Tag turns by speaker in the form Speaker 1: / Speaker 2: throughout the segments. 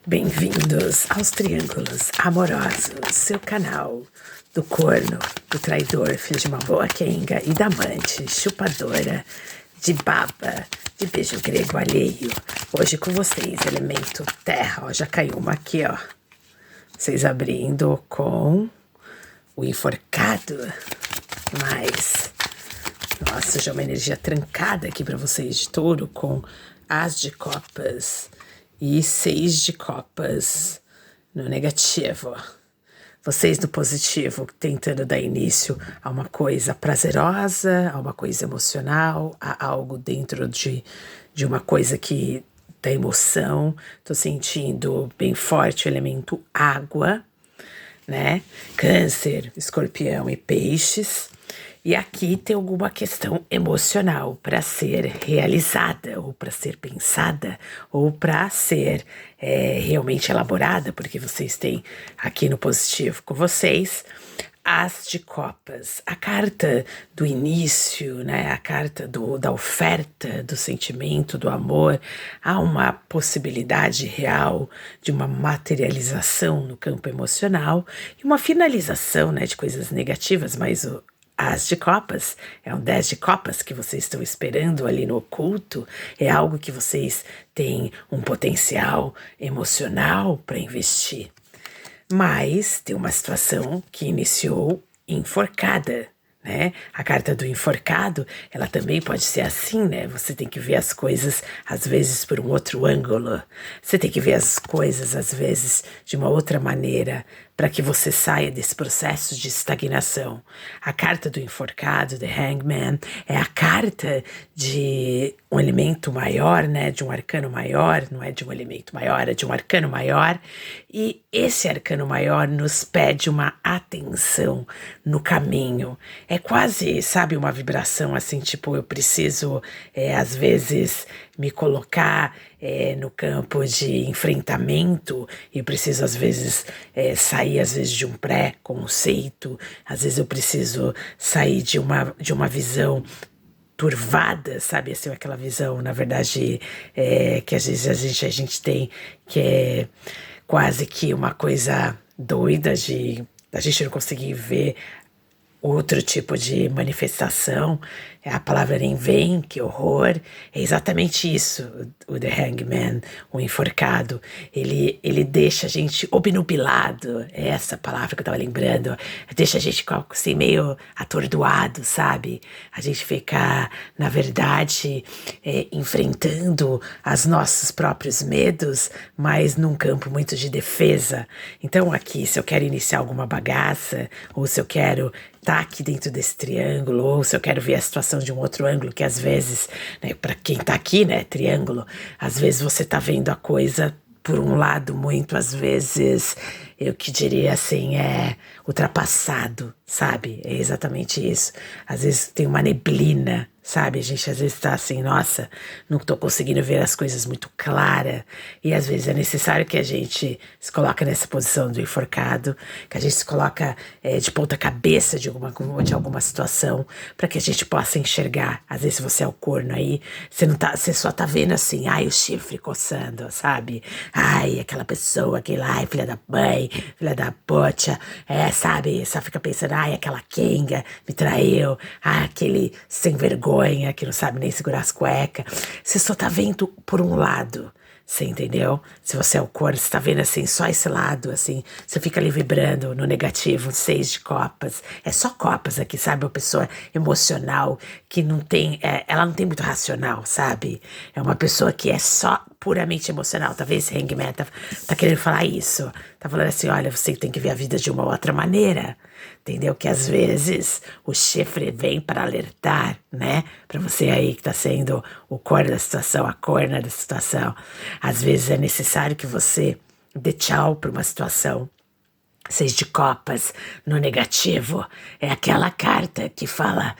Speaker 1: Bem-vindos aos Triângulos Amorosos, seu canal do corno, do traidor, filho de uma boa quenga e da amante, chupadora de baba, de beijo grego alheio. Hoje com vocês, elemento terra, ó, já caiu uma aqui, ó. Vocês abrindo com o enforcado, mas... Nossa, já uma energia trancada aqui para vocês de touro com as de copas e 6 de copas no negativo. Vocês no positivo, tentando dar início a uma coisa prazerosa, a uma coisa emocional, a algo dentro de uma coisa que dá emoção. Tô sentindo bem forte o elemento água, né? Câncer, escorpião e peixes. E aqui tem alguma questão emocional para ser realizada, ou para ser pensada, ou para ser realmente elaborada, porque vocês têm aqui no positivo com vocês as de copas, a carta do início, né? A carta da oferta, do sentimento, do amor. Há uma possibilidade real de uma materialização no campo emocional e uma finalização, né, de coisas negativas, mas as de copas, é um 10 de copas que vocês estão esperando ali no oculto, é algo que vocês têm um potencial emocional para investir. Mas tem uma situação que iniciou enforcada, né? A carta do enforcado, ela também pode ser assim, né? Você tem que ver as coisas, às vezes, por um outro ângulo. Você tem que ver as coisas, às vezes, de uma outra maneira, para que você saia desse processo de estagnação. A carta do enforcado, The Hangman, é a carta de um elemento maior, né? De um arcano maior, não é de um elemento maior, é de um arcano maior. E esse arcano maior nos pede uma atenção no caminho. É quase, sabe, uma vibração assim, tipo, eu preciso, às vezes, me colocar no campo de enfrentamento, e preciso, às vezes, sair, às vezes, de um pré-conceito, às vezes eu preciso sair de uma visão turvada, sabe, assim, aquela visão, na verdade, que às vezes a gente tem, que é quase que uma coisa doida de a gente não conseguir ver outro tipo de manifestação. A palavra nem vem, que horror. É exatamente isso, o The Hangman, o enforcado. Ele deixa a gente obnubilado, é essa palavra que eu tava lembrando. Deixa a gente assim, meio atordoado, sabe? A gente fica, na verdade, enfrentando os nossos próprios medos, mas num campo muito de defesa. Então aqui, se eu quero iniciar alguma bagaça, ou se eu quero estar aqui dentro desse triângulo, ou se eu quero ver a situação de um outro ângulo, que às vezes, né, para quem tá aqui, né, triângulo, às vezes você tá vendo a coisa por um lado muito, às vezes, eu que diria assim, ultrapassado, sabe? É exatamente isso. Às vezes tem uma neblina, sabe? A gente às vezes tá assim, nossa, não tô conseguindo ver as coisas muito clara. E às vezes é necessário que a gente se coloque nessa posição do enforcado, que a gente se coloca de ponta cabeça de alguma situação, para que a gente possa enxergar. Às vezes você é o corno aí, você só tá vendo assim, ai, o chifre coçando, sabe? Ai, aquela pessoa, ai, filha da mãe, filha da pocha, sabe? Só fica pensando, ai, aquela quenga me traiu, ai, aquele sem vergonha que não sabe nem segurar as cuecas. Você só tá vendo por um lado, você entendeu? Se você é o corno, você tá vendo assim, só esse lado, assim, você fica ali vibrando no negativo, 6 de copas. É só copas aqui, sabe? Uma pessoa emocional que não tem, ela não tem muito racional, sabe? É uma pessoa que é só puramente emocional. Talvez esse Hangman tá querendo falar isso. Tá falando assim, olha, você tem que ver a vida de uma outra maneira. Entendeu? Que às vezes o chifre vem para alertar, né? Para você aí que tá sendo o corno da situação, a corna da situação. Às vezes é necessário que você dê tchau para uma situação. 6 de copas no negativo é aquela carta que fala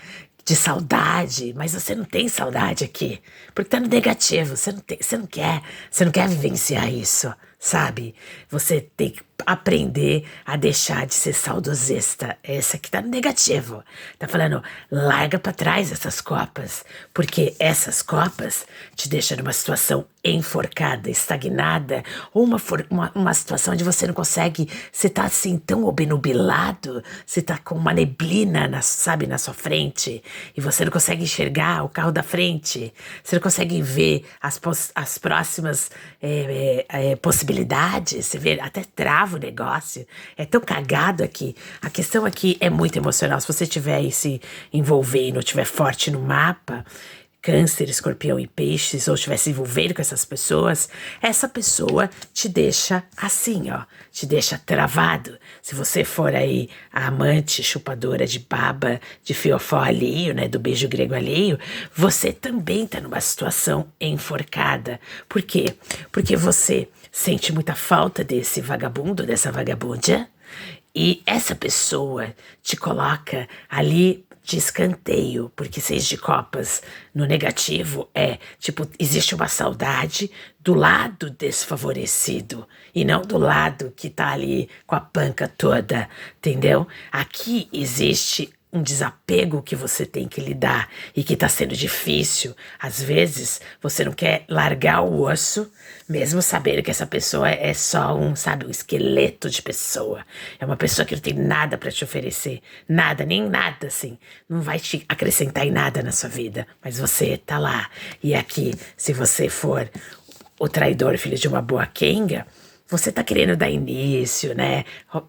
Speaker 1: de saudade, mas você não tem saudade aqui, porque tá no negativo, você não quer vivenciar isso, sabe? Você tem que aprender a deixar de ser saudosista. Essa aqui tá no negativo. Tá falando, larga pra trás essas copas, porque essas copas te deixam numa situação enforcada, estagnada, ou uma situação onde você não consegue, você tá assim tão obnubilado, você tá com uma neblina, sabe, na sua frente, e você não consegue enxergar o carro da frente, você não consegue ver as próximas possibilidades, você vê, até trava o negócio, é tão cagado aqui. A questão aqui é muito emocional. Se você estiver aí se envolvendo, ou estiver forte no mapa, Câncer, Escorpião e Peixes, ou estiver se envolvendo com essas pessoas, essa pessoa te deixa assim, ó, te deixa travado. Se você for aí a amante chupadora de baba, de fiofó alheio, né, do beijo grego alheio, você também tá numa situação enforcada. Por quê? Porque você sente muita falta desse vagabundo, dessa vagabunda, e essa pessoa te coloca ali de escanteio, porque 6 de copas no negativo tipo, existe uma saudade do lado desfavorecido e não do lado que tá ali com a panca toda, entendeu? Aqui existe um desapego que você tem que lidar e que tá sendo difícil. Às vezes, você não quer largar o osso, mesmo sabendo que essa pessoa é só um esqueleto de pessoa. É uma pessoa que não tem nada pra te oferecer. Nada, nem nada, assim. Não vai te acrescentar em nada na sua vida. Mas você tá lá. E aqui, se você for o traidor, filho de uma boa quenga, você tá querendo dar início, né?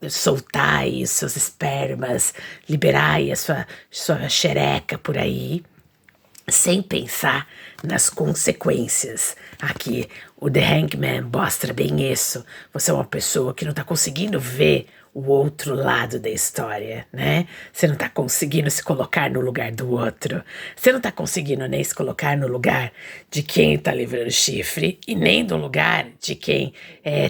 Speaker 1: Soltar aí os seus espermas, liberar aí a sua xereca por aí, sem pensar nas consequências. Aqui, o The Hangman mostra bem isso. Você é uma pessoa que não tá conseguindo ver o outro lado da história, né? Você não tá conseguindo se colocar no lugar do outro. Você não tá conseguindo nem se colocar no lugar de quem tá livrando chifre e nem no lugar de quem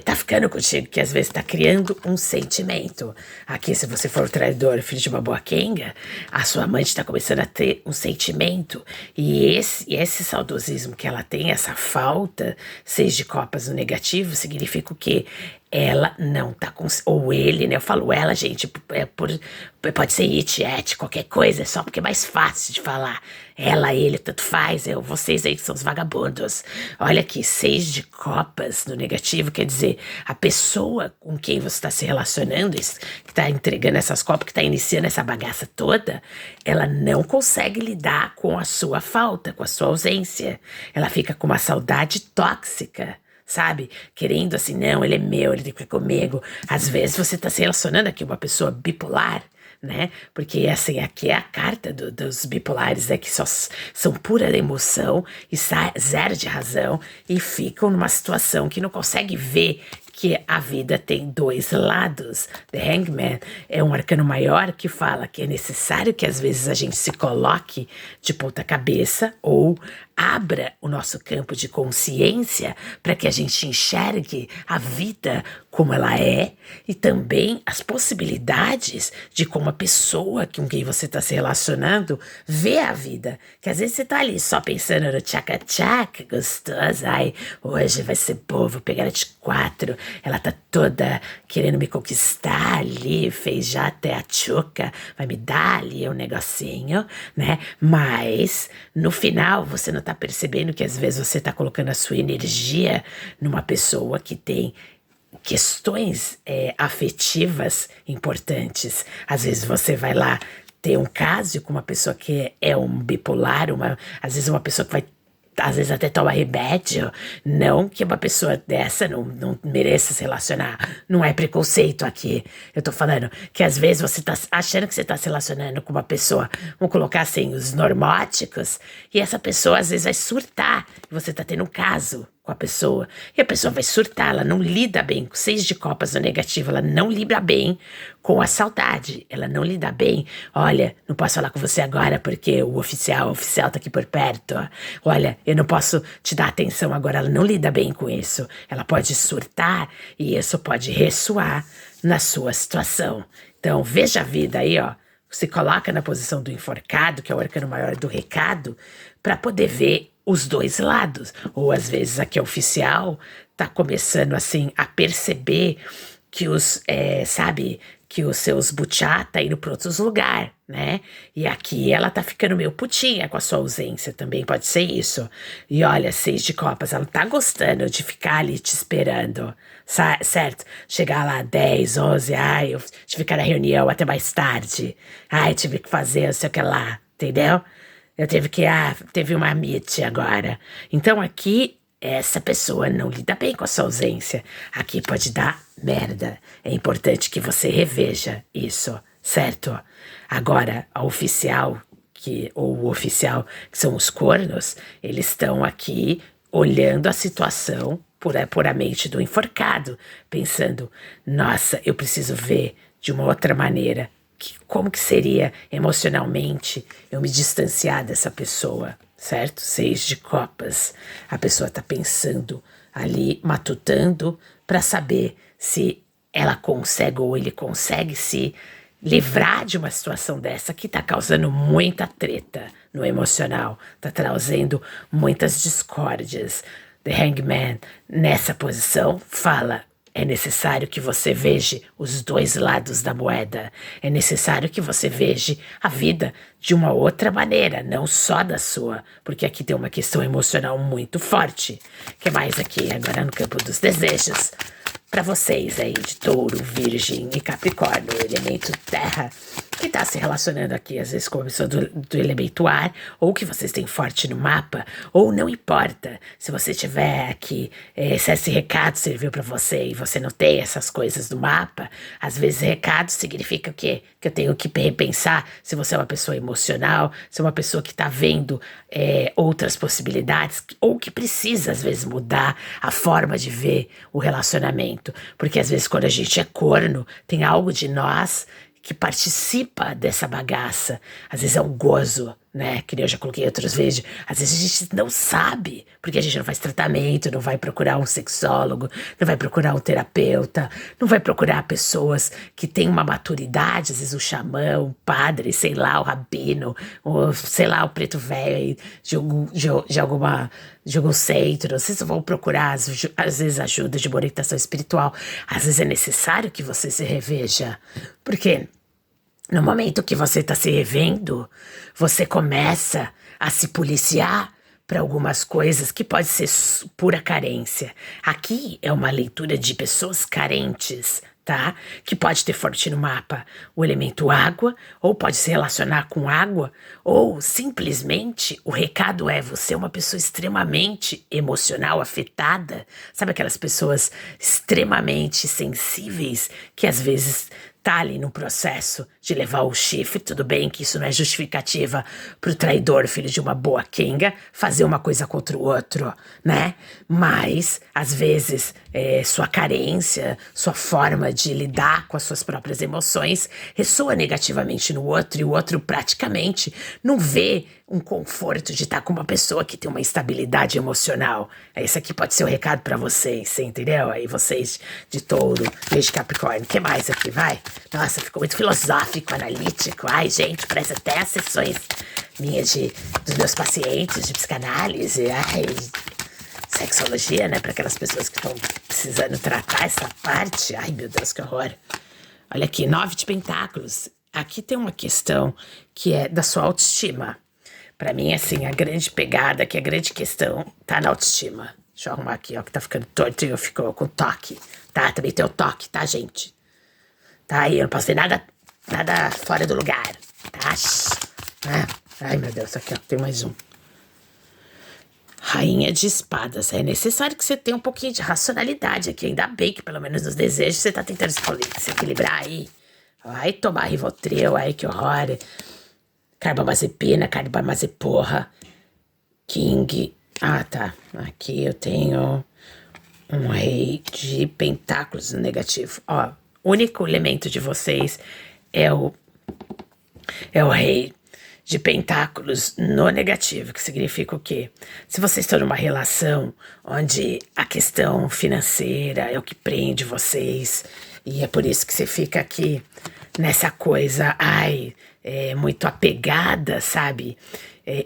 Speaker 1: tá ficando contigo, que às vezes tá criando um sentimento. Aqui, se você for o traidor, filho de uma boa quenga, a sua amante tá começando a ter um sentimento. E esse saudosismo que ela tem, essa falta, 6 de copas no negativo, significa o quê? Ela não tá com... Ou ele, né? Eu falo ela, gente, pode ser it, et, qualquer coisa, é só porque é mais fácil de falar. Ela, ele, tanto faz, vocês aí que são os vagabundos. Olha aqui, 6 de copas no negativo, quer dizer, a pessoa com quem você está se relacionando, que tá entregando essas copas, que tá iniciando essa bagaça toda, ela não consegue lidar com a sua falta, com a sua ausência. Ela fica com uma saudade tóxica, sabe? Querendo assim, não, ele é meu, ele tem que ficar comigo. Às vezes você tá se relacionando aqui com uma pessoa bipolar, né? Porque assim, aqui é a carta dos bipolares, né? Que só são pura emoção e zero de razão e ficam numa situação que não consegue ver que a vida tem 2 lados. The Hangman é um arcano maior que fala que é necessário que às vezes a gente se coloque de ponta cabeça ou abra o nosso campo de consciência para que a gente enxergue a vida como ela é e também as possibilidades de como a pessoa com quem você está se relacionando vê a vida. Que às vezes você tá ali só pensando no tchaca-tchaca, gostosa, ai, hoje vai ser bom, vou pegar ela de 4, ela tá toda querendo me conquistar ali, fez já até a tchuca, vai me dar ali um negocinho, né? Mas no final você não tá percebendo que às vezes você tá colocando a sua energia numa pessoa que tem questões afetivas importantes. Às vezes você vai lá ter um caso com uma pessoa que é um bipolar, às vezes uma pessoa que vai às vezes até toma remédio, não que uma pessoa dessa não mereça se relacionar, não é preconceito aqui, eu tô falando que às vezes você tá achando que você tá se relacionando com uma pessoa, vamos colocar assim, os normóticos, e essa pessoa às vezes vai surtar, e você tá tendo um caso com a pessoa, e a pessoa vai surtar, ela não lida bem com 6 de copas no negativo, ela não lida bem com a saudade, ela não lida bem, olha, não posso falar com você agora porque o oficial tá aqui por perto, olha, eu não posso te dar atenção agora, ela não lida bem com isso, ela pode surtar e isso pode ressoar na sua situação. Então veja a vida aí, ó, se coloca na posição do enforcado, que é o arcano maior do recado, para poder ver os 2 lados. Ou às vezes aqui é oficial, tá começando assim a perceber que que os seus butiá tá indo para outros lugares, né? E aqui ela tá ficando meio putinha com a sua ausência, também pode ser isso. E olha, 6 de copas, ela tá gostando de ficar ali te esperando, certo? Chegar lá 10, 11, ai, eu tive que ficar na reunião até mais tarde. Ai, tive que fazer não sei o que lá, entendeu? Teve uma meet agora. Então aqui, essa pessoa não lida bem com a sua ausência. Aqui pode dar merda. É importante que você reveja isso, certo? Agora, a oficial, ou o oficial, que são os cornos, eles estão aqui olhando a situação puramente do enforcado, pensando, nossa, eu preciso ver de uma outra maneira como que seria emocionalmente eu me distanciar dessa pessoa, certo? 6 de copas. A pessoa tá pensando ali, matutando, para saber se ela consegue ou ele consegue se livrar de uma situação dessa que tá causando muita treta no emocional, tá trazendo muitas discórdias. The Hangman, nessa posição, fala: é necessário que você veja os dois lados da moeda. É necessário que você veja a vida de uma outra maneira, não só da sua, porque aqui tem uma questão emocional muito forte. O que mais aqui, agora no campo dos desejos? Para vocês aí de Touro, Virgem e Capricórnio, elemento terra, que está se relacionando aqui às vezes com a pessoa do elemento ar, ou que vocês têm forte no mapa, ou não importa se você tiver aqui, se esse recado serviu para você e você não tem essas coisas do mapa, às vezes recado significa o quê? Que eu tenho que repensar se você é uma pessoa emocional, se é uma pessoa que está vendo outras possibilidades, ou que precisa às vezes mudar a forma de ver o relacionamento. Porque às vezes quando a gente é corno, tem algo de nós que participa dessa bagaça. Às vezes é um gozo, né? Que nem eu já coloquei outras vezes. Às vezes a gente não sabe, porque a gente não faz tratamento, não vai procurar um sexólogo, não vai procurar um terapeuta, não vai procurar pessoas que têm uma maturidade, às vezes o xamã, o padre, sei lá, o rabino, ou sei lá, o preto velho de algum centro. Vocês vão procurar, às vezes, ajuda de uma orientação espiritual. Às vezes é necessário que você se reveja, porque no momento que você está se revendo, você começa a se policiar para algumas coisas que pode ser pura carência. Aqui é uma leitura de pessoas carentes, tá? Que pode ter forte no mapa o elemento água, ou pode se relacionar com água, ou simplesmente o recado é: você é uma pessoa extremamente emocional, afetada. Sabe aquelas pessoas extremamente sensíveis que às vezes tá ali no processo de levar o chifre? Tudo bem que isso não é justificativa pro traidor, filho de uma boa quenga, fazer uma coisa contra o outro, né? Mas, às vezes, sua carência, sua forma de lidar com as suas próprias emoções ressoa negativamente no outro, e o outro praticamente não vê um conforto de estar com uma pessoa que tem uma instabilidade emocional. Esse aqui pode ser o recado pra vocês, você entendeu? Aí vocês de Touro, de Capricórnio, o que mais aqui, vai? Nossa, ficou muito filosófico, analítico. Ai, gente, parece até as sessões minhas dos meus pacientes de psicanálise. Ai, sexologia, né? Para aquelas pessoas que estão precisando tratar essa parte. Ai, meu Deus, que horror. Olha aqui, 9 de pentáculos. Aqui tem uma questão que é da sua autoestima. Pra mim, assim, a grande pegada, que a grande questão tá na autoestima. Deixa eu arrumar aqui, ó, que tá ficando torto e eu fico com toque. Tá? Também tem o toque, tá, gente? Tá aí, eu não posso ver nada fora do lugar. Tá? Ai, meu Deus, aqui, ó, tem mais um. Rainha de espadas. É necessário que você tenha um pouquinho de racionalidade aqui. Ainda bem que pelo menos nos desejos você tá tentando se equilibrar aí. Vai tomar Rivotril, ai que horror. Carbamazepina, carbazeporra. King. Ah, tá. Aqui eu tenho um rei de pentáculos no negativo. Ó, o único elemento de vocês é o rei de pentáculos no negativo, que significa o quê? Se vocês estão numa relação onde a questão financeira é o que prende vocês, e é por isso que você fica aqui nessa coisa, muito apegada, sabe?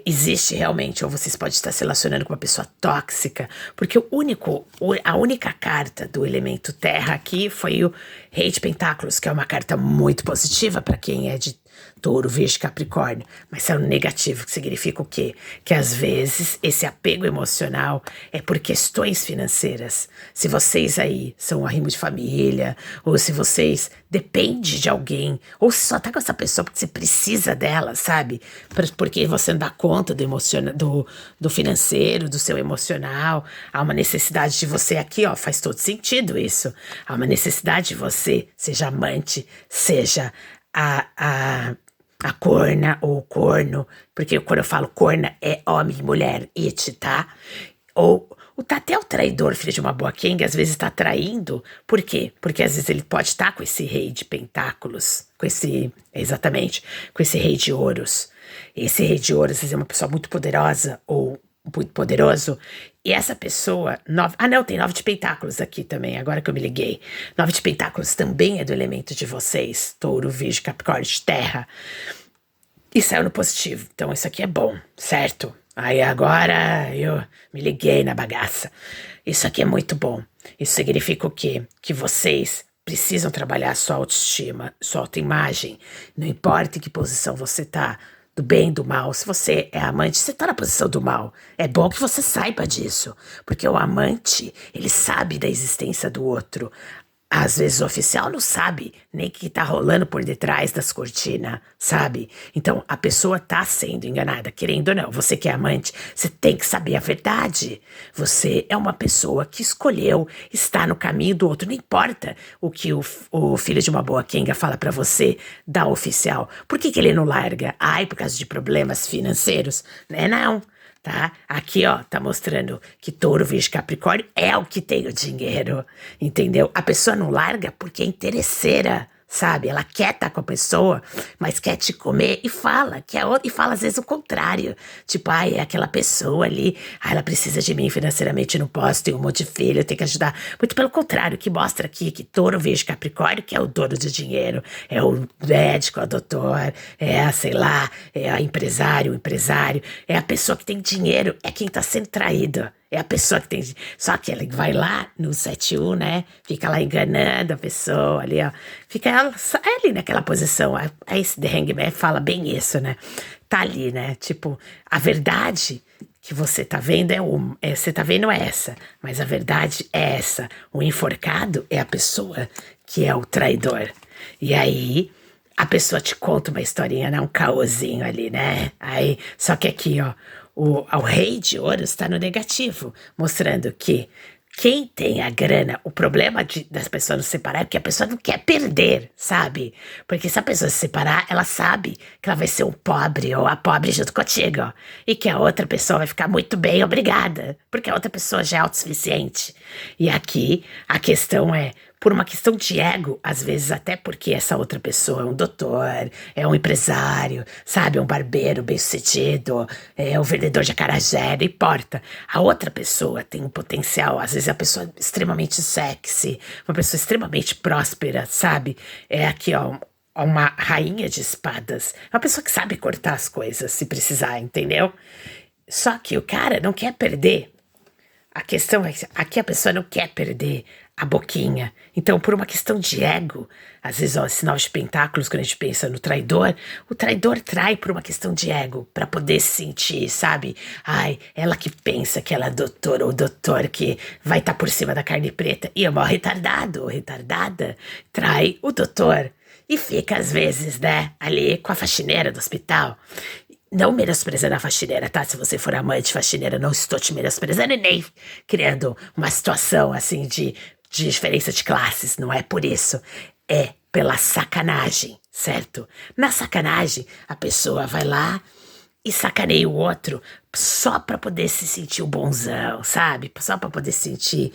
Speaker 1: existe realmente, ou vocês podem estar se relacionando com uma pessoa tóxica, porque a única carta do elemento terra aqui foi o Rei de Pentáculos, que é uma carta muito positiva para quem é de Touro, Virgem, Capricórnio, mas é um negativo, que significa o quê? Que às vezes esse apego emocional é por questões financeiras. Se vocês aí são um arrimo de família, ou se vocês dependem de alguém, ou se só tá com essa pessoa porque você precisa dela, sabe? Porque você não dá conta do financeiro, do seu emocional, há uma necessidade de você aqui, ó, faz todo sentido isso. Há uma necessidade de você, seja amante, seja a corna ou o corno, porque quando eu falo corna é homem e mulher, it, tá? Ou tá até o traidor, filho de uma boa quenga, às vezes tá traindo. Por quê? Porque às vezes ele pode estar com esse rei de pentáculos, exatamente, com esse rei de ouros. Esse rei de ouros, às vezes é uma pessoa muito poderosa ou muito poderoso, e essa pessoa, tem 9 de pentáculos aqui também, agora que eu me liguei. 9 de pentáculos também é do elemento de vocês, Touro, Virgem, Capricórnio, de terra, e saiu no positivo, então isso aqui é bom, certo? Aí agora eu me liguei na bagaça. Isso aqui é muito bom. Isso significa o quê? Que vocês precisam trabalhar a sua autoestima, sua autoimagem, não importa em que posição você tá, do bem, do mal. Se você é amante, você tá na posição do mal. É bom que você saiba disso, porque o amante, ele sabe da existência do outro. Às vezes o oficial não sabe nem o que tá rolando por detrás das cortinas, sabe? Então a pessoa tá sendo enganada, querendo ou não. Você que é amante, você tem que saber a verdade. Você é uma pessoa que escolheu estar no caminho do outro. Não importa o que o filho de uma boa quenga fala pra você da oficial. Por que ele não larga? Ai, por causa de problemas financeiros? Não. Tá? Aqui, ó, tá mostrando que Touro, Virgem, Capricórnio é o que tem o dinheiro, entendeu? A pessoa não larga porque é interesseira, sabe? Ela quer estar com a pessoa, mas quer te comer e fala, e fala às vezes o contrário. Tipo, é aquela pessoa ali, ela precisa de mim financeiramente, não posso, tenho um monte de filho, eu tenho que ajudar. Muito pelo contrário, que mostra aqui que Touro, Virgem, Capricórnio, que é o dono do dinheiro, é o médico, é o doutor, sei lá, é o empresário, é a pessoa que tem dinheiro, é quem tá sendo traído. É a pessoa que tem. Só que ela vai lá no 7-1, né? Fica lá enganando a pessoa ali, ó. Fica ela ali naquela posição. Aí esse The Hangman fala bem isso, né? Tá ali, né? Tipo, a verdade que você tá vendo você tá vendo essa, mas a verdade é essa. O enforcado é a pessoa que é o traidor. E aí a pessoa te conta uma historinha, né? Um caôzinho ali, né? Aí, só que aqui, ó. O rei de ouros está no negativo, mostrando que quem tem a grana, o problema das pessoas não se separar é porque a pessoa não quer perder, sabe? Porque se a pessoa se separar, ela sabe que ela vai ser um pobre ou a pobre junto contigo, ó, e que a outra pessoa vai ficar muito bem, obrigada, porque a outra pessoa já é autossuficiente. E aqui a questão é, por uma questão de ego, às vezes até porque essa outra pessoa é um doutor, é um empresário, sabe, é um barbeiro bem-sucedido, é um vendedor de acarajé, não importa. A outra pessoa tem um potencial, às vezes é uma pessoa extremamente sexy, uma pessoa extremamente próspera, sabe? É aqui, ó, uma rainha de espadas, é uma pessoa que sabe cortar as coisas se precisar, entendeu? Só que o cara não quer perder. A questão é que aqui a pessoa não quer perder a boquinha. Então, por uma questão de ego, às vezes, ó, esse 9 de pentáculos, quando a gente pensa no traidor, o traidor trai por uma questão de ego, pra poder se sentir, sabe? Ai, ela que pensa que ela é doutora ou doutor que vai estar por cima da carne preta e é mó retardado ou retardada, trai o doutor. E fica, às vezes, né, ali com a faxineira do hospital. Não menosprezando a faxineira, tá? Se você for amante de faxineira, não estou te menosprezando e nem criando uma situação, assim, de diferença de classes. Não é por isso. É pela sacanagem, certo? Na sacanagem, a pessoa vai lá e sacaneia o outro só pra poder se sentir o bonzão, sabe? Só pra poder sentir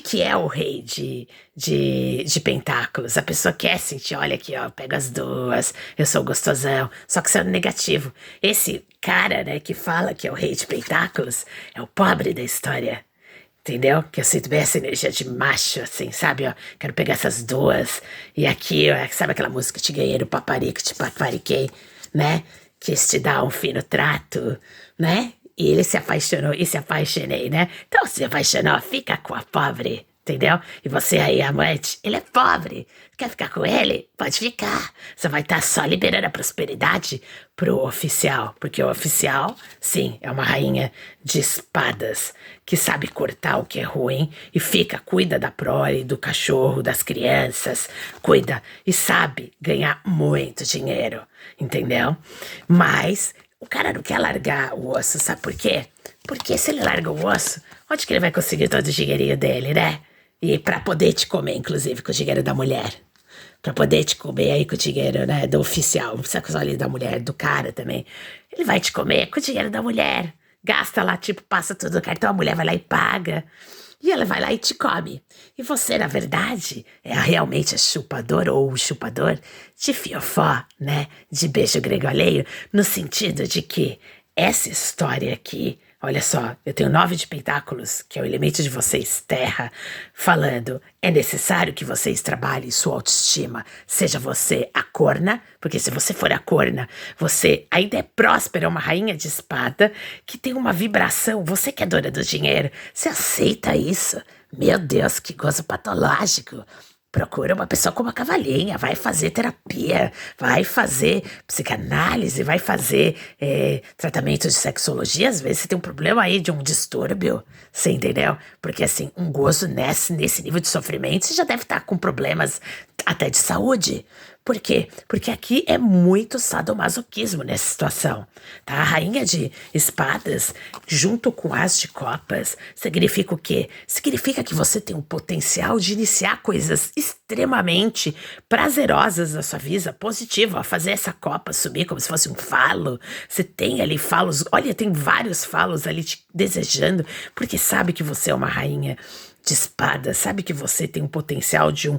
Speaker 1: que é o rei de pentáculos. A pessoa quer sentir, olha aqui, ó, pega as duas, eu sou gostosão. Só que isso é negativo. Esse cara, né, que fala que é o rei de pentáculos, é o pobre da história. Entendeu? Que eu sinto bem essa energia de macho, assim, sabe? Ó, quero pegar essas duas. E aqui, ó, sabe aquela música? Te ganhei no paparico, te papariquei, né? quis te dar um fino trato, né? E ele se apaixonou e se apaixonei, né? Então se apaixonou, fica com a pobre, entendeu? E você aí, amante, ele é pobre. Quer ficar com ele? Pode ficar. Você vai estar só liberando a prosperidade pro oficial. Porque o oficial, sim, é uma rainha de espadas que sabe cortar o que é ruim e cuida da prole, do cachorro, das crianças, cuida e sabe ganhar muito dinheiro, entendeu? Mas o cara não quer largar o osso, sabe por quê? Porque se ele larga o osso, onde que ele vai conseguir todo o dinheirinho dele, né? E pra poder te comer, inclusive, com o dinheiro da mulher. Pra poder te comer aí com o dinheiro, né, do oficial. Não precisa só ali da mulher, do cara também. Ele vai te comer com o dinheiro da mulher. Gasta lá, tipo, passa tudo no cartão, a mulher vai lá e paga. E ela vai lá e te come. E você, na verdade, é realmente a chupadora ou o chupador de fiofó, né? De beijo grego alheio, no sentido de que essa história aqui, olha só, eu tenho 9 de pentáculos, que é o elemento de vocês, terra, falando, é necessário que vocês trabalhem sua autoestima, seja você a corna, porque se você for a corna, você ainda é próspera, uma rainha de espada, que tem uma vibração, você que é dona do dinheiro, você aceita isso? Meu Deus, que gozo patológico. Procura uma pessoa como a cavalinha, vai fazer terapia, vai fazer psicanálise, vai fazer tratamento de sexologia. Às vezes você tem um problema aí de um distúrbio, você entendeu? Porque assim, um gozo nesse nível de sofrimento, você já deve estar com problemas até de saúde. Por quê? Porque aqui é muito sadomasoquismo nessa situação, tá? A rainha de espadas, junto com as de copas, significa o quê? Significa que você tem o potencial de iniciar coisas extremamente prazerosas na sua vida, positiva, fazer essa copa subir como se fosse um falo. Você tem ali falos, olha, tem vários falos ali te desejando, porque sabe que você é uma rainha de espada, sabe que você tem um potencial de um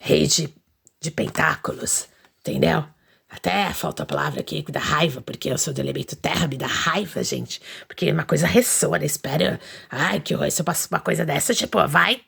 Speaker 1: rei de pentáculos, entendeu? Até falta a palavra aqui, da raiva, porque eu sou do elemento terra, me dá raiva, gente, porque uma coisa ressoa, né? Espera, ai, que horror, se eu passo uma coisa dessa, tipo, vai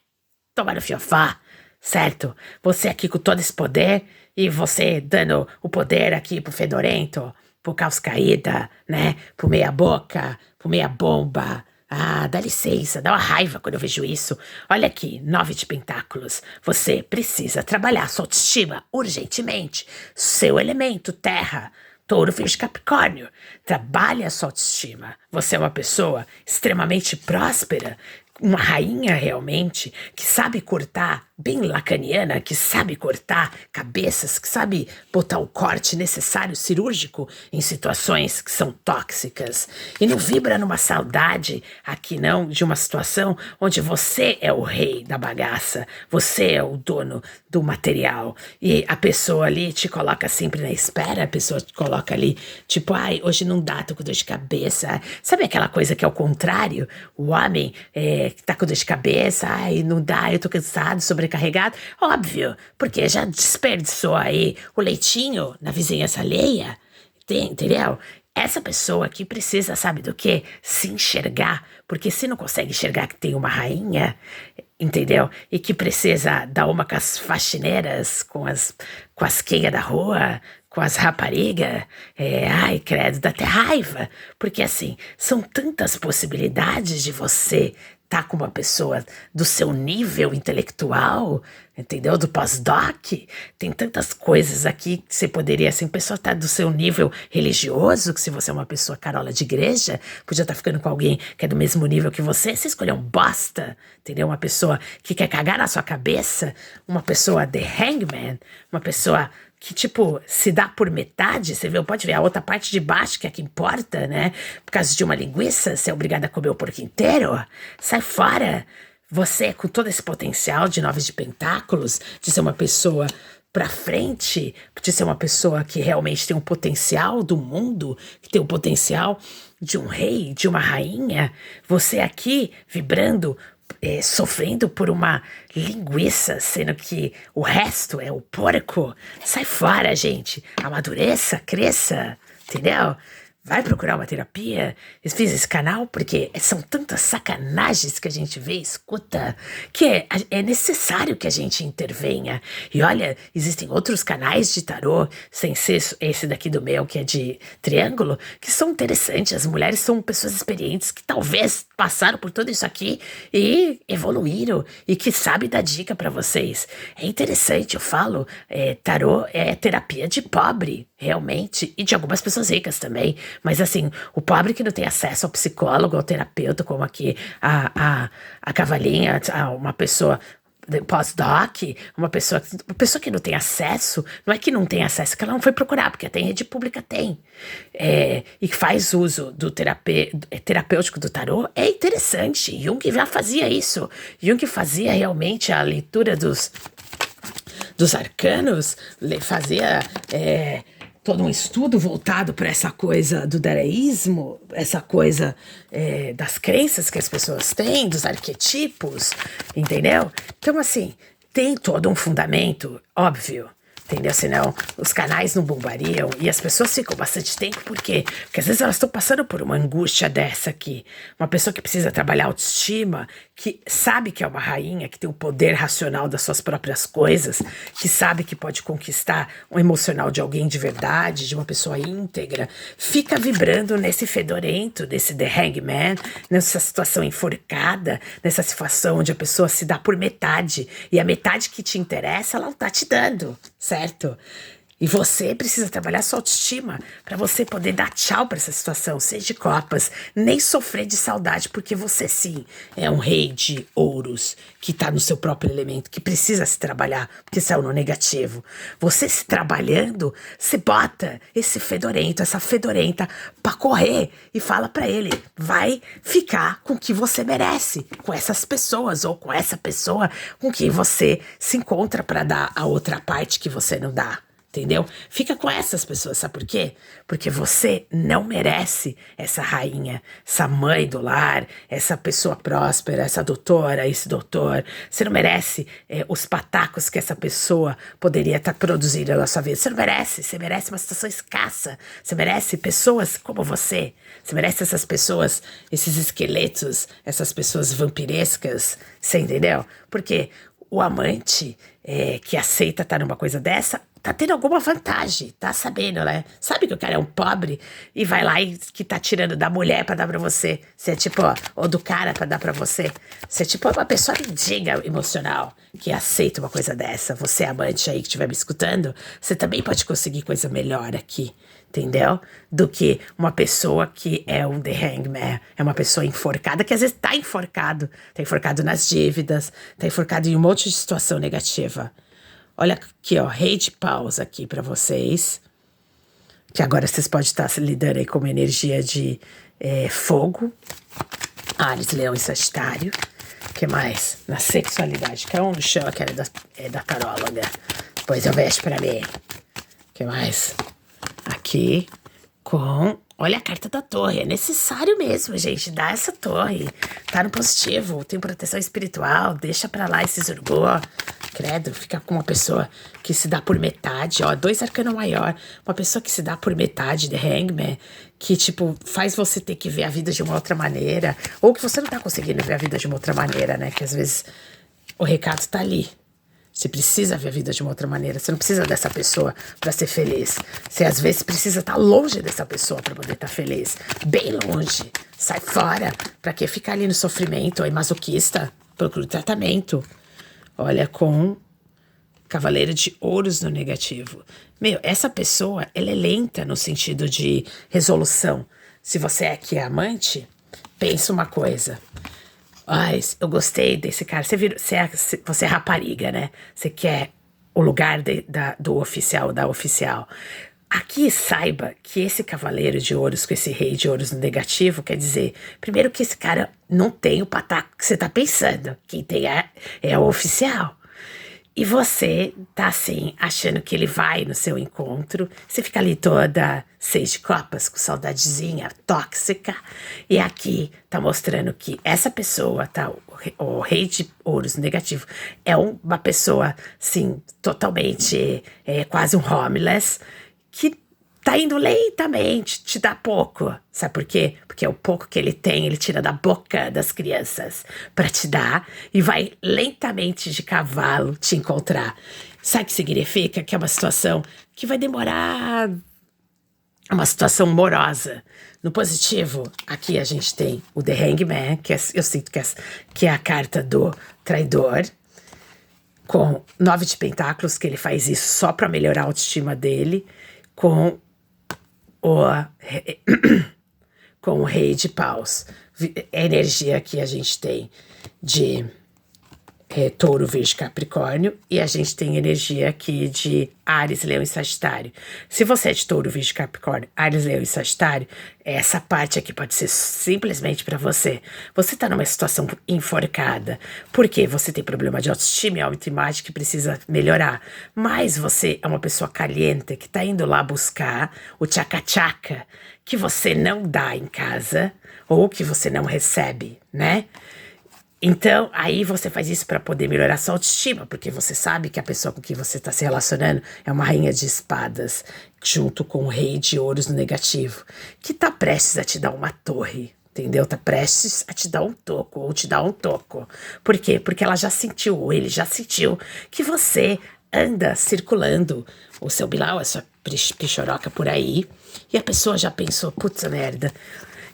Speaker 1: tomar no fiofá, certo? Você aqui com todo esse poder, e você dando o poder aqui pro fedorento, pro caos caída, né? Pro meia boca, pro meia bomba. Ah, dá licença, dá uma raiva quando eu vejo isso. Olha aqui, 9 de pentáculos. Você precisa trabalhar sua autoestima urgentemente. Seu elemento, terra, touro, virgem, capricórnio. Trabalhe a sua autoestima. Você é uma pessoa extremamente próspera, uma rainha realmente, que sabe cortar, bem lacaniana, que sabe cortar cabeças, que sabe botar o corte necessário cirúrgico em situações que são tóxicas. E não vibra numa saudade aqui não, de uma situação onde você é o rei da bagaça, você é o dono do material. E a pessoa ali te coloca sempre na espera, a pessoa te coloca ali, tipo, ai, hoje não dá, tô com dor de cabeça. Sabe aquela coisa que é o contrário? O homem que tá com dor de cabeça, ai, não dá, eu tô cansado, sobrecarregado. Óbvio, porque já desperdiçou aí o leitinho na vizinhança alheia, entendeu? Essa pessoa aqui precisa, sabe do quê? Se enxergar, porque se não consegue enxergar que tem uma rainha, entendeu? E que precisa dar uma com as faxineiras, com as quengas da rua, com as raparigas, ai, credo, dá até raiva, porque assim, são tantas possibilidades de você tá com uma pessoa do seu nível intelectual, entendeu? Do pós-doc, tem tantas coisas aqui que você poderia, assim, pessoa tá do seu nível religioso, que se você é uma pessoa carola de igreja, podia estar ficando com alguém que é do mesmo nível que você escolheu um bosta, entendeu? Uma pessoa que quer cagar na sua cabeça, uma pessoa the hangman, uma pessoa que, tipo, se dá por metade, você vê, pode ver a outra parte de baixo, que é a que importa, né? Por causa de uma linguiça, você é obrigado a comer o porco inteiro? Sai fora! Você, com todo esse potencial de 9 de pentáculos, de ser uma pessoa pra frente, de ser uma pessoa que realmente tem um potencial do mundo, que tem o potencial de um rei, de uma rainha, você aqui, vibrando, sofrendo por uma linguiça, sendo que o resto é o porco. Sai fora, gente. Amadureça, cresça, entendeu? vai procurar uma terapia? Eu fiz esse canal porque são tantas sacanagens que a gente vê, escuta, que é necessário que a gente intervenha. E olha, existem outros canais de tarô, sem ser esse daqui do meu, que é de triângulo, que são interessantes. As mulheres são pessoas experientes que talvez passaram por tudo isso aqui e evoluíram e que sabem dar dica para vocês. É interessante, eu falo, tarô é terapia de pobre, realmente, e de algumas pessoas ricas também. Mas assim, o pobre que não tem acesso ao psicólogo, ao terapeuta, como aqui a Cavalinha, uma pessoa pós-doc, uma pessoa que não tem acesso, não é que não tem acesso, é que ela não foi procurar, porque até em rede pública tem, e que faz uso do terapêutico do tarô, é interessante. Jung já fazia isso. Jung fazia realmente a leitura dos arcanos, fazia todo um estudo voltado para essa coisa do dadaísmo, essa coisa das crenças que as pessoas têm, dos arquetipos, entendeu? Então, assim, tem todo um fundamento, óbvio, entendeu? Senão os canais não bombariam e as pessoas ficam bastante tempo. Por quê? Porque às vezes elas estão passando por uma angústia dessa aqui. Uma pessoa que precisa trabalhar autoestima, que sabe que é uma rainha, que tem o poder racional das suas próprias coisas, que sabe que pode conquistar o emocional de alguém de verdade, de uma pessoa íntegra, fica vibrando nesse fedorento, desse The Hangman, nessa situação enforcada, nessa situação onde a pessoa se dá por metade e a metade que te interessa ela não tá te dando, certo? E você precisa trabalhar sua autoestima para você poder dar tchau para essa situação, seja de copas, nem sofrer de saudade, porque você sim é um rei de ouros que tá no seu próprio elemento, que precisa se trabalhar, porque saiu no negativo. Você se trabalhando, você bota esse fedorento, essa fedorenta pra correr e fala para ele, vai ficar com o que você merece, com essas pessoas ou com essa pessoa com quem você se encontra para dar a outra parte que você não dá. Entendeu? Fica com essas pessoas, sabe por quê? Porque você não merece essa rainha, essa mãe do lar, essa pessoa próspera, essa doutora, esse doutor. Você não merece os patacos que essa pessoa poderia estar produzindo na sua vida. Você não merece, você merece uma situação escassa. Você merece pessoas como você. Você merece essas pessoas, esses esqueletos, essas pessoas vampirescas. Você entendeu? Porque o amante que aceita estar numa coisa dessa tá tendo alguma vantagem, tá sabendo, né? Sabe que o cara é um pobre e vai lá e que tá tirando da mulher pra dar pra você. Você é tipo, ou do cara pra dar pra você. Você é tipo uma pessoa mendiga emocional que aceita uma coisa dessa. Você, amante aí que estiver me escutando, você também pode conseguir coisa melhor aqui, entendeu? Do que uma pessoa que é um The Hangman, é uma pessoa enforcada, que às vezes tá enforcado nas dívidas, tá enforcado em um monte de situação negativa. Olha aqui, ó, rei de paus aqui pra vocês, que agora vocês podem estar se lidando aí com uma energia de fogo, Áries, Leão e Sagitário. O que mais? Na sexualidade, que é um no chão, que é da taróloga. Depois eu vejo pra mim. O que mais? Aqui com... Olha a carta da torre, é necessário mesmo, gente, dar essa torre. Tá no positivo, tem proteção espiritual, deixa pra lá esse zurgô. Credo, fica com uma pessoa que se dá por metade, ó, 2 arcanos maior. Uma pessoa que se dá por metade, The Hangman, que, tipo, faz você ter que ver a vida de uma outra maneira. Ou que você não tá conseguindo ver a vida de uma outra maneira, né, que às vezes o recado tá ali. Você precisa ver a vida de uma outra maneira. Você não precisa dessa pessoa para ser feliz. Você às vezes precisa estar longe dessa pessoa para poder estar feliz. Bem longe. Sai fora. Para que ficar ali no sofrimento? Aí masoquista. Procura tratamento. Olha, com Cavaleiro de Ouros no negativo. Meu, essa pessoa, ela é lenta no sentido de resolução. Se você é que é amante, pensa uma coisa. Ai, eu gostei desse cara. Você é rapariga, né? Você quer o lugar do oficial, da oficial. Aqui saiba que esse cavaleiro de ouros com esse rei de ouros no negativo quer dizer, primeiro que esse cara não tem o pataco que você tá pensando. Quem tem é o oficial. E você tá assim, achando que ele vai no seu encontro. Você fica ali toda 6 de copas, com saudadezinha, tóxica. E aqui tá mostrando que essa pessoa, tá? O rei de ouros negativo, é uma pessoa, assim, totalmente, quase um homeless, que tá indo lentamente, te dá pouco. Sabe por quê? Porque o pouco que ele tem, ele tira da boca das crianças pra te dar e vai lentamente de cavalo te encontrar. Sabe o que significa? Que é uma situação que vai demorar, uma situação morosa. No positivo, aqui a gente tem o The Hangman, eu sinto que é a carta do traidor, com 9 de pentáculos, que ele faz isso só pra melhorar a autoestima dele, com com o rei de paus. A energia que a gente tem de touro, virgem, capricórnio, e a gente tem energia aqui de Áries, Leão e Sagitário. Se você é de touro, virgem, capricórnio, Áries, Leão e Sagitário, essa parte aqui pode ser simplesmente para você. Você tá numa situação enforcada, porque você tem problema de autoestima e autoimagem que precisa melhorar, mas você é uma pessoa caliente que tá indo lá buscar o tchaca-tchaca que você não dá em casa, ou que você não recebe, né? Então, aí você faz isso para poder melhorar sua autoestima, porque você sabe que a pessoa com quem você está se relacionando é uma rainha de espadas, junto com o rei de ouros no negativo, que tá prestes a te dar uma torre, entendeu? Tá prestes a te dar um toco, ou te dar um toco. Por quê? Porque ela já sentiu, ou ele já sentiu, que você anda circulando o seu bilau, a sua pichoroca por aí, e a pessoa já pensou, putz, merda,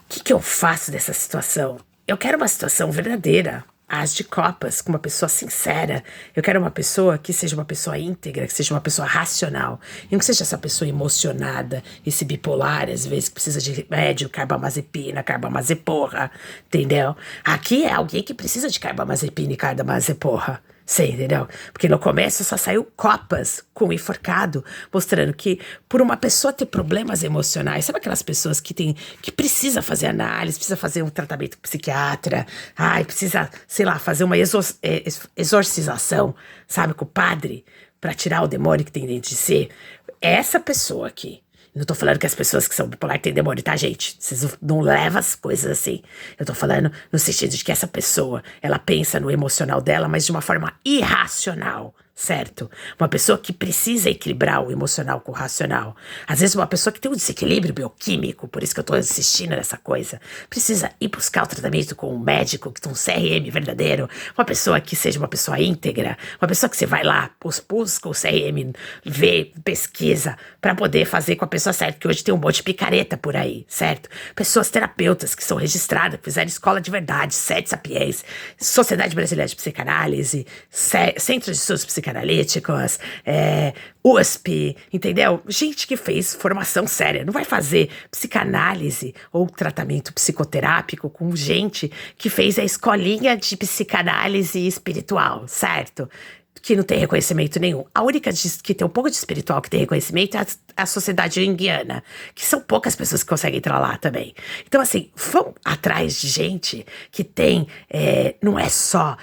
Speaker 1: o que eu faço dessa situação? Eu quero uma situação verdadeira, as de copas, com uma pessoa sincera. Eu quero uma pessoa que seja uma pessoa íntegra, que seja uma pessoa racional. E não que seja essa pessoa emocionada, esse bipolar, às vezes, que precisa de remédio, carbamazepina, carbamazeporra, entendeu? Aqui é alguém que precisa de carbamazepina e carbamazeporra. Você entendeu? Porque no começo só saiu copas com o enforcado, mostrando que por uma pessoa ter problemas emocionais, sabe aquelas pessoas que precisa fazer análise, precisa fazer um tratamento com psiquiatra, precisa, sei lá, fazer uma exorcização, sabe, com o padre, pra tirar o demônio que tem dentro de si? É essa pessoa aqui. Não tô falando que as pessoas que são bipolar têm demônio, tá, gente? Vocês não levam as coisas assim. Eu tô falando no sentido de que essa pessoa, ela pensa no emocional dela, mas de uma forma irracional, certo? Uma pessoa que precisa equilibrar o emocional com o racional. Às vezes uma pessoa que tem um desequilíbrio bioquímico, por isso que eu tô insistindo nessa coisa, precisa ir buscar o tratamento com um médico, que tem um CRM verdadeiro, uma pessoa que seja uma pessoa íntegra, uma pessoa que você vai lá, busca o CRM, vê, pesquisa, pra poder fazer com a pessoa certa, que hoje tem um monte de picareta por aí, certo? Pessoas terapeutas que são registradas, que fizeram escola de verdade, Sete Sapiens, Sociedade Brasileira de Psicanálise, Centro de Estudos Psicanalíticos, USP, entendeu? Gente que fez formação séria, não vai fazer psicanálise ou tratamento psicoterápico com gente que fez a escolinha de psicanálise espiritual, certo? Que não tem reconhecimento nenhum. A única que tem um pouco de espiritual que tem reconhecimento é a sociedade junguiana, que são poucas pessoas que conseguem entrar lá também. Então, assim, vão atrás de gente que tem, não é só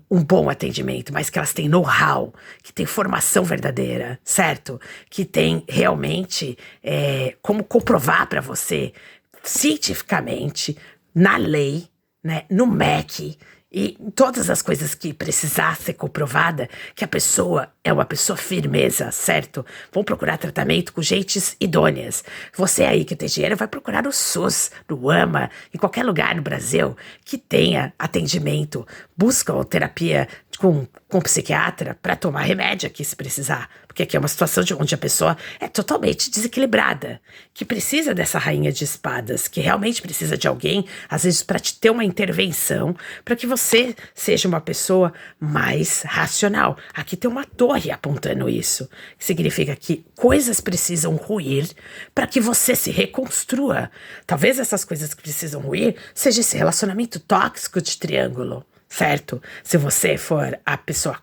Speaker 1: um bom atendimento, mas que elas têm know-how, que tem formação verdadeira, certo? Que tem realmente como comprovar para você, cientificamente, na lei, né, no MEC, e todas as coisas que precisar ser comprovada, que a pessoa é uma pessoa firmeza, certo? Vão procurar tratamento com gentes idôneas. Você aí que tem dinheiro vai procurar no SUS, no AMA, em qualquer lugar no Brasil que tenha atendimento. Busca terapia com psiquiatra para tomar remédio aqui se precisar. Porque aqui é uma situação onde a pessoa é totalmente desequilibrada, que precisa dessa rainha de espadas, que realmente precisa de alguém, às vezes, para te ter uma intervenção, para que você seja uma pessoa mais racional. Aqui tem uma torre apontando isso, que significa que coisas precisam ruir para que você se reconstrua. Talvez essas coisas que precisam ruir seja esse relacionamento tóxico de triângulo, certo? Se você for a pessoa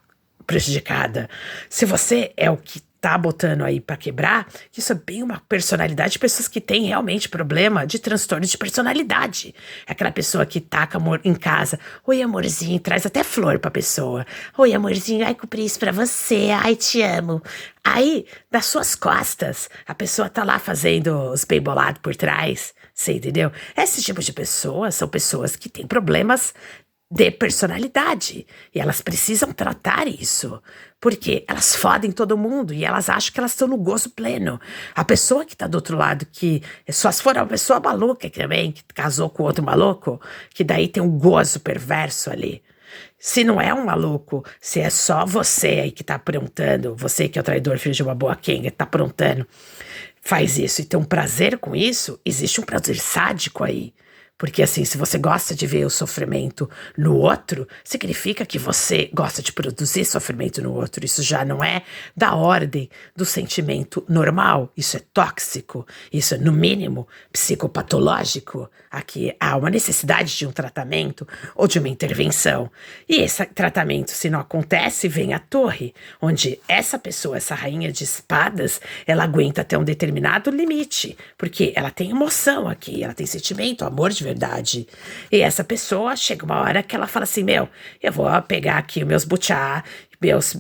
Speaker 1: prejudicada, se você é o que tá botando aí pra quebrar, isso é bem uma personalidade de pessoas que têm realmente problema de transtorno de personalidade. É aquela pessoa que taca amor em casa. Oi, amorzinho, traz até flor pra pessoa. Oi, amorzinho, ai, comprei isso pra você, ai, te amo. Aí, nas suas costas, a pessoa tá lá fazendo os bem bolados por trás, você entendeu? Esse tipo de pessoas são pessoas que têm problemas dê personalidade. E elas precisam tratar isso. Porque elas fodem todo mundo e elas acham que elas estão no gozo pleno. A pessoa que tá do outro lado, que só se for uma pessoa maluca também, que casou com outro maluco, que daí tem um gozo perverso ali. Se não é um maluco, se é só você aí que tá aprontando, você que é o traidor, filho de uma boa quenga, que tá aprontando, faz isso e tem um prazer com isso, existe um prazer sádico aí. Porque assim, se você gosta de ver o sofrimento no outro, significa que você gosta de produzir sofrimento no outro. Isso já não é da ordem do sentimento normal. Isso é tóxico. Isso é, no mínimo, psicopatológico. Aqui há uma necessidade de um tratamento ou de uma intervenção. E esse tratamento, se não acontece, vem a torre, onde essa pessoa, essa rainha de espadas, ela aguenta até um determinado limite. Porque ela tem emoção aqui, ela tem sentimento, amor de verdade. E essa pessoa chega uma hora que ela fala assim, eu vou pegar aqui os meus butiá,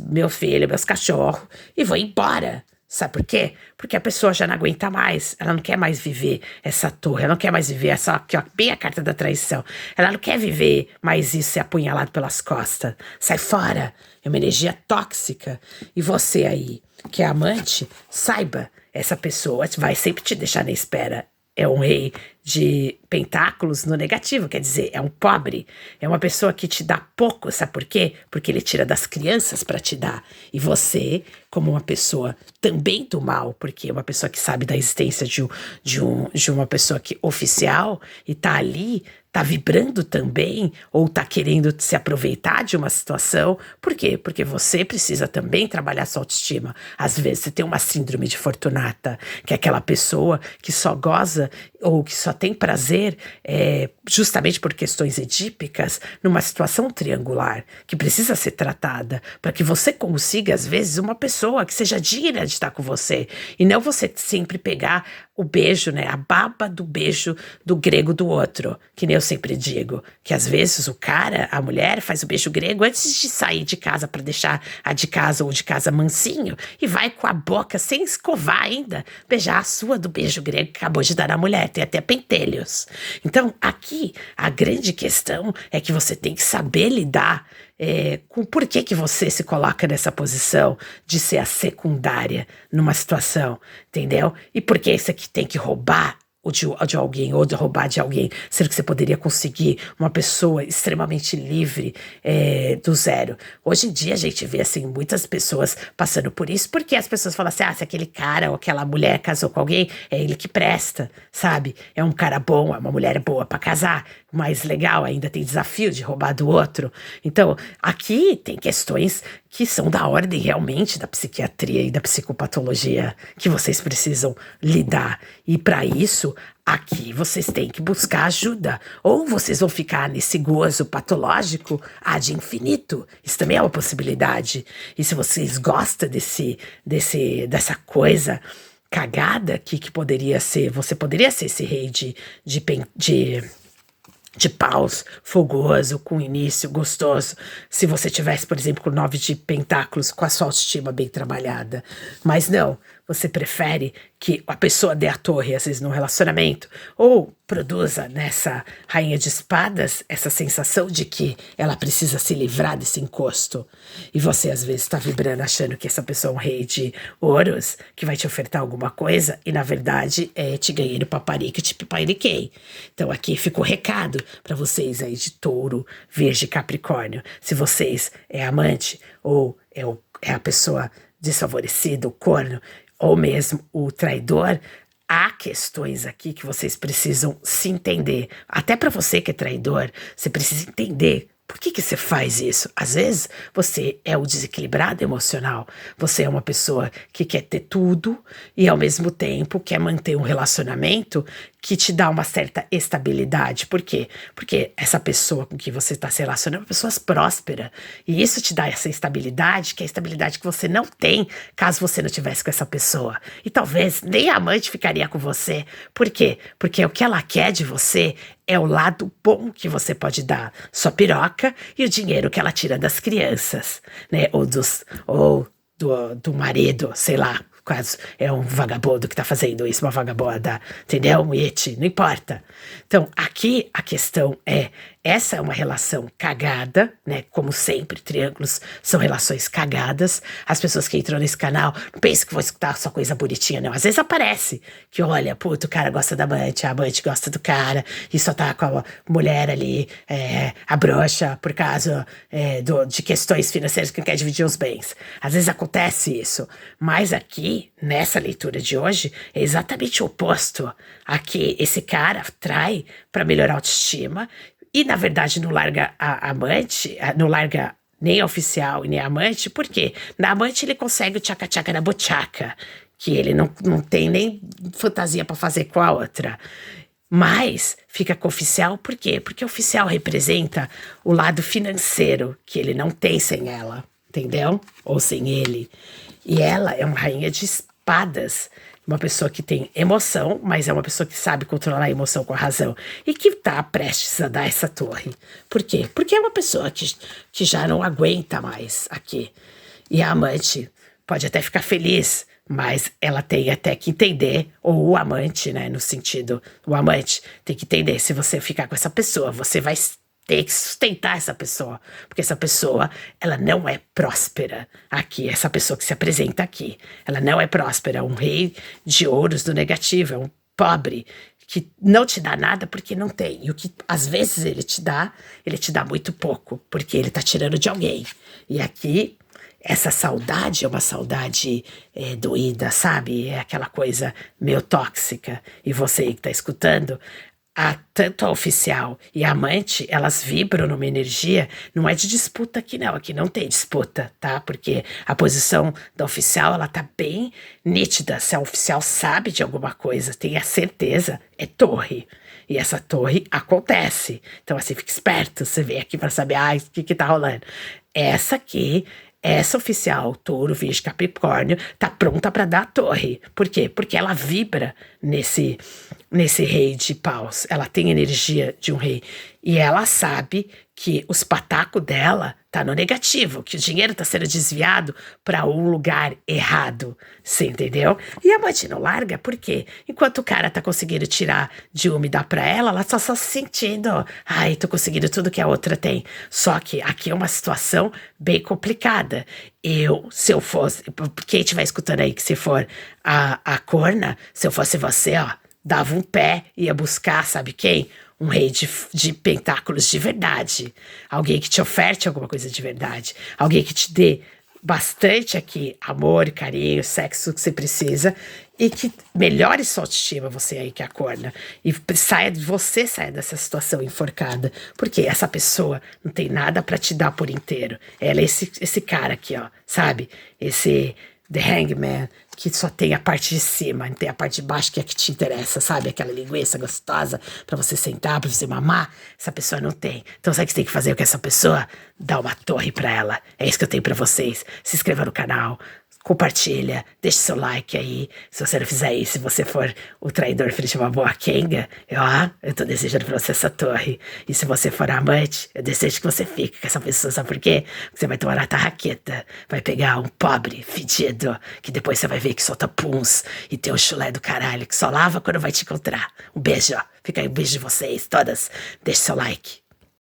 Speaker 1: meu filho, meus cachorros e vou embora. Sabe por quê? Porque a pessoa já não aguenta mais, ela não quer mais viver essa torre, ela não quer mais viver essa, aqui ó, bem a carta da traição, ela não quer viver mais isso ser apunhalado pelas costas. Sai fora, é uma energia tóxica. E você aí, que é amante, saiba, essa pessoa vai sempre te deixar na espera. É um rei de pentáculos no negativo, quer dizer, é um pobre, é uma pessoa que te dá pouco, sabe por quê? Porque ele tira das crianças para te dar. E você, como uma pessoa também do mal, porque é uma pessoa que sabe da existência de uma pessoa que oficial e tá ali, tá vibrando também, ou tá querendo se aproveitar de uma situação. Por quê? Porque você precisa também trabalhar sua autoestima. Às vezes você tem uma síndrome de Fortunata, que é aquela pessoa que só goza ou que só tem prazer justamente por questões edípicas numa situação triangular, que precisa ser tratada, para que você consiga, às vezes, uma pessoa que seja digna de estar com você, e não você sempre pegar o beijo, né, a baba do beijo do grego do outro, que nem eu sempre digo, que às vezes o cara, a mulher, faz o beijo grego antes de sair de casa para deixar a de casa ou de casa mansinho, e vai com a boca, sem escovar ainda, beijar a sua do beijo grego que acabou de dar na mulher, tem até pentelhos. Então, aqui, a grande questão é que você tem que saber lidar com por que você se coloca nessa posição de ser a secundária numa situação, entendeu? E por que isso aqui tem que roubar de alguém, ou de roubar de alguém, sendo que você poderia conseguir uma pessoa extremamente livre do zero. Hoje em dia a gente vê assim, muitas pessoas passando por isso, porque as pessoas falam assim, se aquele cara ou aquela mulher casou com alguém, é ele que presta, sabe? É um cara bom, é uma mulher boa pra casar, mais legal, ainda tem desafio de roubar do outro. Então, aqui tem questões que são da ordem realmente da psiquiatria e da psicopatologia que vocês precisam lidar. E para isso, aqui vocês têm que buscar ajuda. Ou vocês vão ficar nesse gozo patológico ad infinito. Isso também é uma possibilidade. E se vocês gostam dessa coisa cagada aqui que poderia ser, você poderia ser esse rei de paus, fogoso, com início gostoso, se você tivesse, por exemplo, com 9 de pentáculos, com a sua autoestima bem trabalhada. Mas não, você prefere que a pessoa dê a torre, às vezes, num relacionamento, ou produza nessa rainha de espadas essa sensação de que ela precisa se livrar desse encosto. E você, às vezes, está vibrando achando que essa pessoa é um rei de ouros, que vai te ofertar alguma coisa, e, na verdade, te ganhei no paparico e te pipariquei. Então, aqui fica o recado para vocês aí de touro, virgem, capricórnio. Se vocês é amante, ou é a pessoa desfavorecida, o corno, ou mesmo o traidor, há questões aqui que vocês precisam se entender. Até para você que é traidor, você precisa entender por que você faz isso. Às vezes você é o desequilibrado emocional, você é uma pessoa que quer ter tudo e ao mesmo tempo quer manter um relacionamento que te dá uma certa estabilidade. Por quê? Porque essa pessoa com que você está se relacionando é uma pessoa próspera. E isso te dá essa estabilidade, que é a estabilidade que você não tem caso você não tivesse com essa pessoa. E talvez nem a amante ficaria com você. Por quê? Porque o que ela quer de você é o lado bom que você pode dar. Sua piroca e o dinheiro que ela tira das crianças, né? Ou do marido, sei lá. Caso é um vagabundo que tá fazendo isso, uma vagabunda, entendeu? Um iti, não importa. Então, aqui a questão é essa é uma relação cagada, né? Como sempre, triângulos são relações cagadas. As pessoas que entram nesse canal não pensam que vão escutar só coisa bonitinha, não. Às vezes aparece que, olha, puto, o cara gosta da amante, a amante gosta do cara, e só tá com a mulher ali, a broxa, por causa de questões financeiras que não quer dividir os bens. Às vezes acontece isso. Mas aqui, nessa leitura de hoje, é exatamente o oposto. Aqui, esse cara trai para melhorar a autoestima, e, na verdade, não larga a amante, não larga nem a oficial e nem a amante, por quê? Na amante ele consegue o tchaca-tchaca na buchaca, que ele não tem nem fantasia para fazer com a outra. Mas fica com o oficial, por quê? Porque o oficial representa o lado financeiro, que ele não tem sem ela, entendeu? Ou sem ele. E ela é uma rainha de espadas, uma pessoa que tem emoção, mas é uma pessoa que sabe controlar a emoção com a razão. E que tá prestes a dar essa torre. Por quê? Porque é uma pessoa que já não aguenta mais aqui. E a amante pode até ficar feliz, mas ela tem até que entender, ou o amante, né, no sentido, o amante tem que entender, se você ficar com essa pessoa, você vai ter que sustentar essa pessoa, porque essa pessoa, ela não é próspera aqui, essa pessoa que se apresenta aqui, ela não é próspera, é um rei de ouros do negativo, é um pobre, que não te dá nada porque não tem, e o que às vezes ele te dá muito pouco, porque ele tá tirando de alguém, e aqui, essa saudade é uma saudade doída, sabe, é aquela coisa meio tóxica, e você que tá escutando, tanto a oficial e a amante, elas vibram numa energia, não é de disputa aqui não tem disputa, tá? Porque a posição da oficial, ela tá bem nítida, se a oficial sabe de alguma coisa, tem a certeza, é torre. E essa torre acontece. Então assim, fica esperto, você vem aqui pra saber, o que tá rolando. Essa oficial, touro, virgem, capricórnio, tá pronta para dar a torre. Por quê? Porque ela vibra nesse rei de paus. Ela tem energia de um rei. E ela sabe que os patacos dela tá no negativo, que o dinheiro tá sendo desviado para um lugar errado. Você entendeu? E a amante não larga, por quê? Enquanto o cara tá conseguindo tirar de uma e dar pra ela tá só se sentindo, tô conseguindo tudo que a outra tem. Só que aqui é uma situação bem complicada. Se eu fosse, quem estiver escutando aí que se for a corna, se eu fosse você, dava um pé, ia buscar, sabe quem? Um rei de pentáculos de verdade. Alguém que te oferte alguma coisa de verdade. Alguém que te dê bastante aqui amor, carinho, sexo que você precisa e que melhore sua autoestima, você aí que é a corna. E você saia dessa situação enforcada. Porque essa pessoa não tem nada pra te dar por inteiro. Ela é esse cara aqui, sabe? Esse The Hangman, que só tem a parte de cima, não tem a parte de baixo que é que te interessa, sabe? Aquela linguiça gostosa pra você sentar, pra você mamar. Essa pessoa não tem. Então sabe o que você tem que fazer com essa pessoa? Dar uma torre pra ela. É isso que eu tenho pra vocês. Se inscreva no canal, compartilha, deixe seu like aí. Se você não fizer isso, se você for o traidor filho de uma boa quenga, eu tô desejando pra você essa torre. E se você for amante, eu desejo que você fique com essa pessoa, sabe por quê? Porque você vai tomar uma tarraqueta, vai pegar um pobre, fedido, que depois você vai ver que solta puns e tem um chulé do caralho, que só lava quando vai te encontrar. Um beijo, fica aí um beijo de vocês, todas. Deixe seu like.